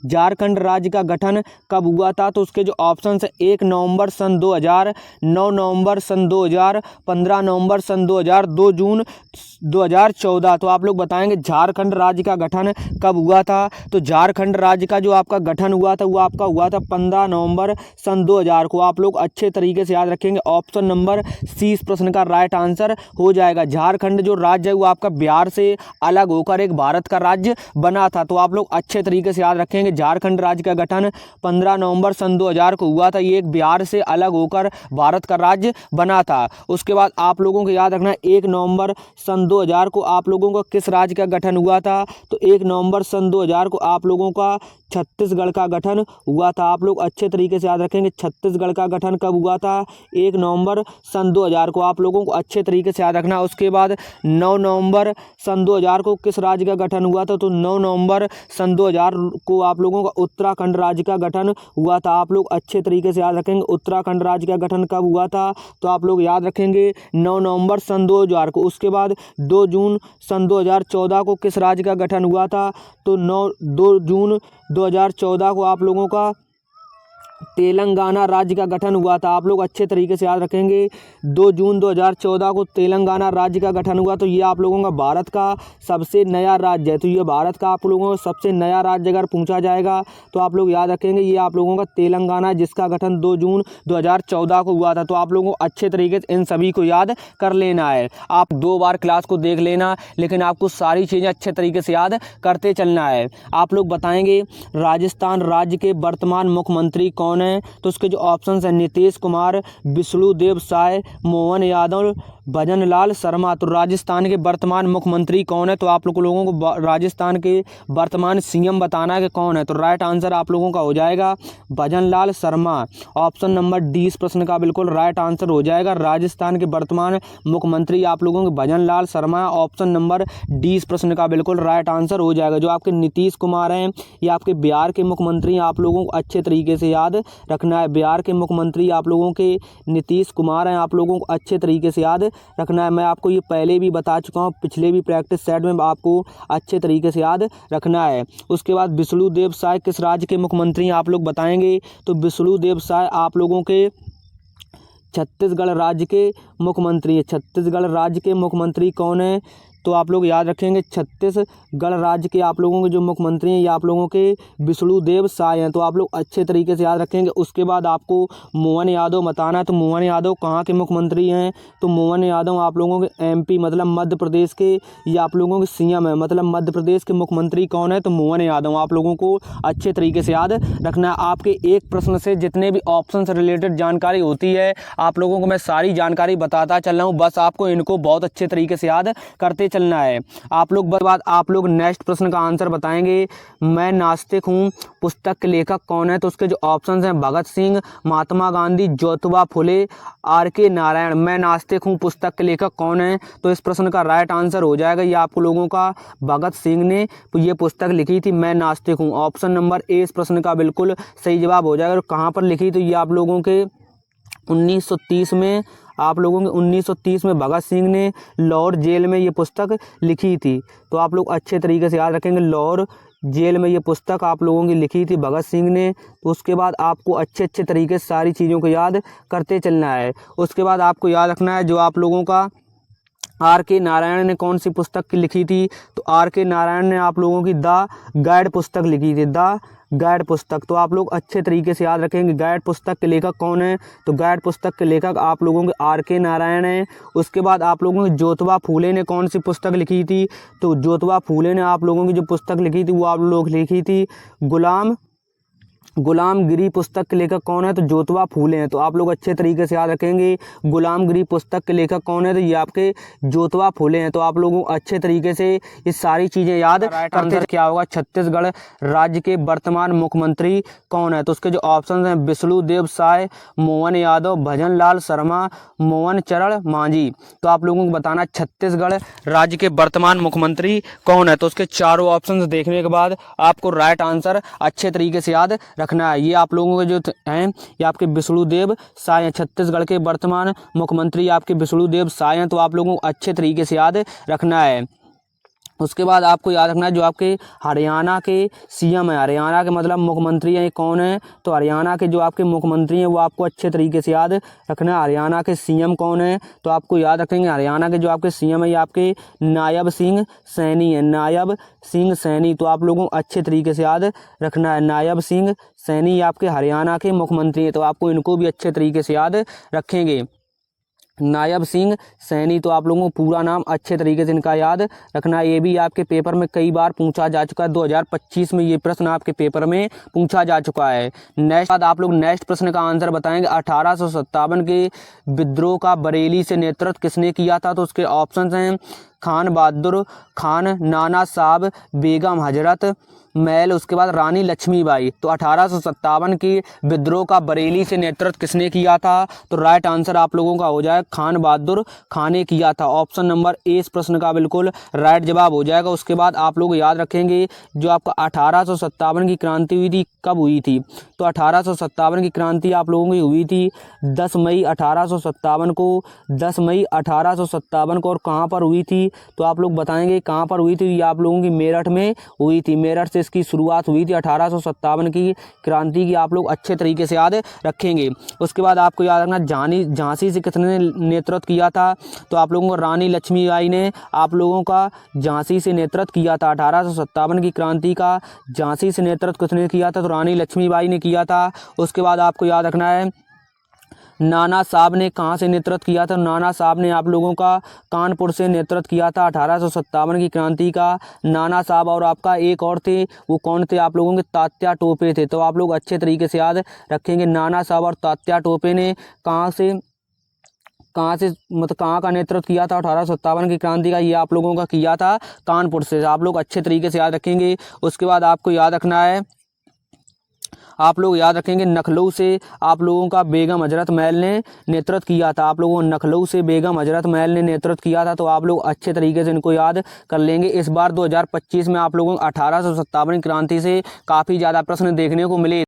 झारखंड राज्य का गठन कब हुआ था? तो उसके जो ऑप्शन है 1 नवंबर सन 2000, 9 नवंबर सन 2000, 15 नवंबर सन 2000, 2 जून 2014। तो आप लोग बताएंगे झारखंड राज्य का गठन कब हुआ था? तो झारखंड राज्य का जो आपका गठन हुआ था वो आपका हुआ था 15 नवंबर सन 2000 को। आप लोग अच्छे तरीके से याद रखेंगे। ऑप्शन नंबर सी इस प्रश्न का राइट आंसर हो जाएगा। झारखंड जो राज्य है वो आपका बिहार से अलग होकर एक भारत का राज्य बना था। तो आप लोग अच्छे तरीके से याद रखेंगे। झारखंड राज्य का गठन 15 नवंबर सन 2000 को हुआ था। ये एक बिहार से अलग होकर भारत का राज्य बना था। उसके बाद आप लोगों को याद रखना 1 नवंबर सन 2000 को आप लोगों का किस राज्य का गठन हुआ था? तो 1 नवंबर सन 2000 को आप लोगों का छत्तीसगढ़ का गठन हुआ था। आप लोग अच्छे तरीके से याद रखेंगे। छत्तीसगढ़ का गठन कब हुआ था? 1 नवंबर सन 2000 को। आप लोगों को अच्छे तरीके से याद रखना। उसके बाद 9 नवंबर सन 2000 को किस राज्य का गठन हुआ था? तो 9 नवंबर सन 2000 को आप लोगों का उत्तराखंड राज्य का गठन हुआ था। आप लोग अच्छे तरीके से याद रखेंगे। उत्तराखंड राज्य का गठन कब हुआ था? तो आप लोग याद रखेंगे 9 नवंबर सन 2000 को। उसके बाद 2 जून सन 2014 को किस राज्य का गठन हुआ था? तो 2 जून 2014 को आप लोगों का तेलंगाना राज्य का गठन हुआ था। आप लोग अच्छे तरीके से याद रखेंगे। 2 जून 2014 को तेलंगाना राज्य का गठन हुआ। तो ये आप लोगों का भारत का सबसे नया राज्य है। तो ये भारत का आप लोगों को सबसे नया राज्य अगर पूछा जाएगा तो आप लोग याद रखेंगे ये आप लोगों का तेलंगाना, जिसका गठन 2 जून 2014 को हुआ था। तो आप लोगों को अच्छे तरीके से इन सभी को याद कर लेना है। आप 2 बार क्लास को देख लेना, लेकिन आपको सारी चीज़ें अच्छे तरीके से याद करते चलना है। आप लोग बताएंगे राजस्थान राज्य के वर्तमान मुख्यमंत्री कौन है? तो उसके जो ऑप्शंस हैं नीतीश कुमार, विष्णुदेव साय, मोहन यादव, भजन लाल शर्मा। तो राजस्थान के वर्तमान मुख्यमंत्री कौन है? तो आप लोगों को राजस्थान के वर्तमान सीएम बताना है कि कौन है। तो राइट आंसर आप लोगों का हो जाएगा भजन Lal Sharma. Option number D इस प्रश्न का बिल्कुल राइट आंसर हो जाएगा। राजस्थान के वर्तमान मुख्यमंत्री आप लोगों के भजन Lal Sharma. Option number D इस प्रश्न का बिल्कुल राइट आंसर हो जाएगा। जो आपके नीतीश कुमार हैं ये आपके बिहार के मुख्यमंत्री, आप लोगों को अच्छे तरीके से याद रखना है। बिहार के मुख्यमंत्री आप लोगों के नीतीश कुमार हैं। आप लोगों को अच्छे तरीके से याद रखना है। मैं आपको ये पहले भी बता चुका हूँ, पिछले भी प्रैक्टिस सेट में आपको अच्छे तरीके से याद रखना है। उसके बाद विष्णुदेव साय किस राज्य के मुख्यमंत्री आप लोग बताएंगे? तो विष्णुदेव साय आप लोगों के छत्तीसगढ़ राज्य के मुख्यमंत्री है। छत्तीसगढ़ राज्य के मुख्यमंत्री कौन है? तो आप लोग याद रखेंगे छत्तीसगढ़ राज्य के आप लोगों के जो मुख्यमंत्री हैं ये आप लोगों के विष्णुदेव साय हैं। तो आप लोग अच्छे तरीके से याद रखेंगे। उसके बाद आपको मोहन यादव बताना है। तो मोहन यादव कहाँ के मुख्यमंत्री हैं? तो मोहन यादव आप लोगों के एमपी मतलब मध्य प्रदेश के ये आप लोगों के सीएम है। मतलब मध्य प्रदेश के मुख्यमंत्री कौन है? तो मोहन यादव। आप लोगों को अच्छे तरीके से याद रखना है। आपके एक प्रश्न से जितने भी ऑप्शन से रिलेटेड जानकारी होती है आप लोगों को मैं सारी जानकारी बताता चल रहा हूँ। बस आपको इनको बहुत अच्छे तरीके से याद करते चलना है। आप लोग नेक्स्ट प्रश्न का आंसर बताएंगे। मैं नास्तिक हूँ पुस्तक के लेखक कौन है? तो उसके जो ऑप्शंस हैं भगत सिंह, महात्मा गांधी, ज्योतिबा फुले, आर.के. नारायण। मैं नास्तिक हूँ पुस्तक के लेखक कौन है? तो इस प्रश्न का राइट आंसर हो जाएगा ये आप लोगों का भगत सिंह ने ये पुस्तक लिखी थी, मैं नास्तिक हूँ। ऑप्शन नंबर ए इस प्रश्न का बिल्कुल सही जवाब हो जाएगा। कहाँ पर लिखी? तो ये आप लोगों के 1930 में आप लोगों के 1930 में भगत सिंह ने लाहौर जेल में ये पुस्तक लिखी थी। तो आप लोग अच्छे तरीके से याद रखेंगे। लाहौर जेल में ये पुस्तक आप लोगों की लिखी थी भगत सिंह ने। तो उसके बाद आपको अच्छे तरीके से सारी चीज़ों को याद करते चलना है। उसके बाद आपको याद रखना है जो आप लोगों का आर.के. नारायण ने कौन सी पुस्तक की लिखी थी? तो आर.के. नारायण ने आप लोगों की द गाइड पुस्तक लिखी थी, द गाइड पुस्तक। तो आप लोग अच्छे तरीके से याद रखेंगे गाइड पुस्तक के लेखक कौन है? तो गाइड पुस्तक के लेखक आप लोगों के आर.के. नारायण हैं। उसके बाद आप लोगों के ज्योतिबा फूले ने कौन सी पुस्तक लिखी थी? तो ज्योतिबा फूले ने आप लोगों की जो पुस्तक लिखी थी वो आप लोग लिखी थी गुलामगिरी पुस्तक के लेखक कौन है? तो ज्योतिबा फूले हैं। तो आप लोग अच्छे तरीके से याद रखेंगे गुलामगिरी पुस्तक के लेखक कौन है? तो ये आपके ज्योतिबा फूले हैं। तो आप लोगों को अच्छे तरीके से ये सारी चीज़ें याद करते क्या होगा। छत्तीसगढ़ राज्य के वर्तमान मुख्यमंत्री कौन है? तो उसके जो ऑप्शन हैं विष्णुदेव साय, मोहन यादव, भजन लाल शर्मा, मोहन चरण मांझी। तो आप लोगों को बताना छत्तीसगढ़ राज्य के वर्तमान मुख्यमंत्री कौन है। तो उसके चारों ऑप्शन देखने के बाद आपको राइट आंसर अच्छे तरीके से याद रखना है। ये आप लोगों के जो हैं ये आपके विष्णुदेव साय हैं। छत्तीसगढ़ के वर्तमान मुख्यमंत्री आपके विष्णुदेव साय हैं। तो आप लोगों को अच्छे तरीके से याद रखना है। उसके बाद आपको याद रखना है जो आपके हरियाणा के सीएम है, हरियाणा के मतलब मुख्यमंत्री हैं, ये कौन है? तो हरियाणा के जो आपके मुख्यमंत्री हैं वो आपको अच्छे तरीके से याद रखना है। हरियाणा के सीएम कौन है? तो आपको याद रखेंगे हरियाणा के जो आपके सीएम है ये आपके नायब सिंह सैनी है, नायब सिंह सैनी। तो आप लोगों को अच्छे तरीके से याद रखना है, नायब सिंह सैनी आपके हरियाणा के मुख्यमंत्री हैं, तो आपको इनको भी अच्छे तरीके से याद रखेंगे, नायब सिंह सैनी। तो आप लोगों को पूरा नाम अच्छे तरीके से इनका याद रखना है। ये भी आपके पेपर में कई बार पूछा जा चुका है, 2025 में ये प्रश्न आपके पेपर में पूछा जा चुका है। नेक्स्ट बाद आप लोग नेक्स्ट प्रश्न का आंसर बताएंगे। 1857 के विद्रोह का बरेली से नेतृत्व किसने किया था? तो उसके ऑप्शन हैं खान बहादुर खान, नाना साहब, बेगम हजरत महल, उसके बाद रानी लक्ष्मीबाई। तो 1857 की विद्रोह का बरेली से नेतृत्व किसने किया था? तो राइट आंसर आप लोगों का हो जाएगा खान बहादुर खान ने किया था। ऑप्शन नंबर ए इस प्रश्न का बिल्कुल राइट जवाब हो जाएगा। उसके बाद आप लोग याद रखेंगे जो आपका 1857 की क्रांति हुई थी कब हुई थी? तो 1857 की क्रांति आप लोगों की हुई थी 10 मई 1857 को, 10 मई 1857 को। और कहाँ पर हुई थी? तो आप लोग बताएंगे कहाँ पर हुई थी? ये आप लोगों की मेरठ में हुई थी, मेरठ से इसकी शुरुआत हुई थी 1857 की क्रांति की, आप लोग अच्छे तरीके से याद रखेंगे। उसके बाद आपको याद रखना झांसी से किसने नेतृत्व किया था? तो आप लोगों को रानी लक्ष्मीबाई ने आप लोगों का झांसी से नेतृत्व किया था। 1857 की क्रांति का झांसी से नेतृत्व किसने किया था? तो रानी लक्ष्मीबाई ने किया था। उसके बाद आपको याद रखना है नाना साहब ने कहाँ से नेतृत्व किया था? नाना साहब ने आप लोगों का कानपुर से नेतृत्व किया था 1857 की क्रांति का, नाना साहब। और आपका एक और थे, वो कौन थे? आप लोगों के तात्या टोपे थे। तो आप लोग अच्छे तरीके से याद रखेंगे, नाना साहब और तात्या टोपे ने कहाँ से मतलब कहाँ का नेतृत्व किया था 1857 की क्रांति का? ये आप लोगों का किया था कानपुर से। आप लोग अच्छे तरीके से याद रखेंगे। उसके बाद आपको याद रखना है, आप लोग याद रखेंगे लखनऊ से आप लोगों का बेगम हजरत महल ने नेतृत्व किया था। आप लोगों ने लखनऊ से बेगम हजरत महल ने नेतृत्व किया था। तो आप लोग अच्छे तरीके से इनको याद कर लेंगे। इस बार 2025 में आप लोगों को 1857 क्रांति से काफ़ी ज़्यादा प्रश्न देखने को मिले।